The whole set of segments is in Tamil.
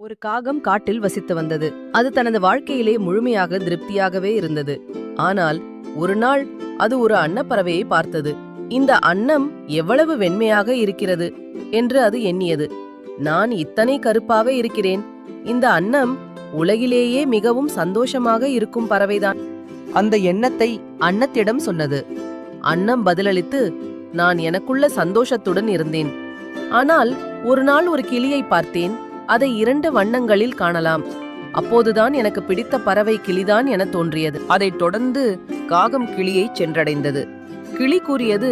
ஒரு காகம் காட்டில் வசித்து வந்தது. அது தனது வாழ்க்கையிலே முழுமையாக திருப்தியாகவே இருந்தது. ஆனால் ஒரு நாள் அது ஒரு அன்னப்பறவையை பார்த்தது. இந்த அன்னம் எவ்வளவு வெண்மையாக இருக்கிறது என்று அது எண்ணியது. நான் இத்தனை கருப்பாக இருக்கிறேன். இந்த அன்னம் உலகிலேயே மிகவும் சந்தோஷமாக இருக்கும் பறவைதான். அந்த எண்ணத்தை அன்னத்திடம் சொன்னது. அன்னம் பதிலளித்து, நான் எனக்குள்ள சந்தோஷத்துடன் இருந்தேன். ஆனால் ஒரு நாள் ஒரு கிளியை பார்த்தேன். அதை 2 வண்ணங்களில் காணலாம். அப்போதுதான் எனக்கு பிடித்த பறவை கிளிதான் என தோன்றியது. அதைத் தொடர்ந்து காகம் கிளியை சென்றடைந்தது. கிளி கூறியது,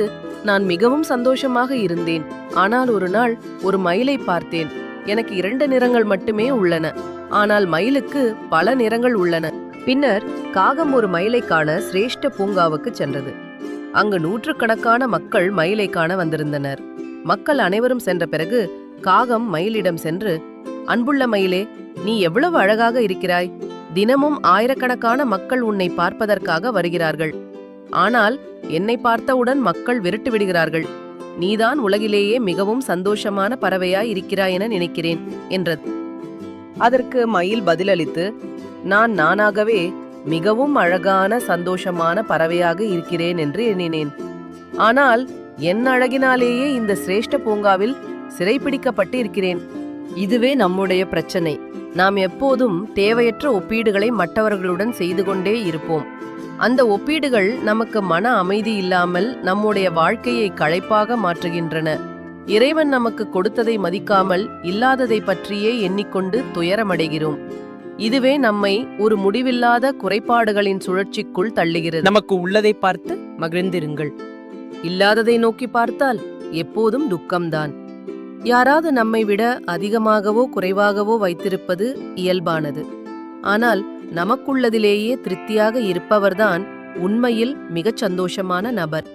நான் மிகவும் சந்தோஷமாக இருந்தேன். ஆனால் ஒரு நாள் ஒரு மயிலை பார்த்தேன். எனக்கு 2 நிறங்கள் மட்டுமே உள்ளன. ஆனால் மயிலுக்கு பல நிறங்கள் உள்ளன. பின்னர் காகம் ஒரு மயிலை காண சிரேஷ்ட பூங்காவுக்கு சென்றது. அங்கு நூற்றுக்கணக்கான மக்கள் மயிலை காண வந்திருந்தனர். மக்கள் அனைவரும் சென்ற பிறகு காகம் மயிலிடம் சென்று, அன்புள்ள மயிலே, நீ எவ்வளவு அழகாக இருக்கிறாய். தினமும் ஆயிரக்கணக்கான மக்கள் உன்னை பார்ப்பதற்காக வருகிறார்கள். ஆனால் என்னை பார்த்தவுடன் மக்கள் விரட்டு விடுகிறார்கள். நீதான் உலகிலேயே மிகவும் சந்தோஷமான பறவையாய் இருக்கிறாய் என நினைக்கிறேன் என்றது. அதற்கு மயில் பதிலளித்து, நான் நானாகவே மிகவும் அழகான சந்தோஷமான பறவையாக இருக்கிறேன் என்று எண்ணினேன். ஆனால் என் அழகினாலேயே இந்த சிரேஷ்ட பூங்காவில் சிறைப்பிடிக்கப்பட்டு இருக்கிறேன். இதுவே நம்முடைய பிரச்சனை. நாம் எப்போதும் தேவையற்ற ஒப்பீடுகளை மற்றவர்களுடன் செய்து கொண்டே இருப்போம். அந்த ஒப்பீடுகள் நமக்கு மன அமைதி இல்லாமல் நம்முடைய வாழ்க்கையை களைப்பாக மாற்றுகின்றன. இறைவன் நமக்கு கொடுத்ததை மதிக்காமல் இல்லாததை பற்றியே எண்ணிக்கொண்டு துயரமடைகிறோம். இதுவே நம்மை ஒரு முடிவில்லாத குறைபாடுகளின் சுழற்சிக்குள் தள்ளுகிறது. நமக்கு உள்ளதை பார்த்து மகிழ்ந்திருங்கள். இல்லாததை நோக்கி பார்த்தால் எப்போதும் துக்கம்தான். யாராவது நம்மை விட அதிகமாகவோ குறைவாகவோ வைத்திருப்பது இயல்பானது. ஆனால் நமக்குள்ளதிலேயே திருப்தியாக இருப்பவர்தான் உண்மையில் மிகச் சந்தோஷமான நபர்.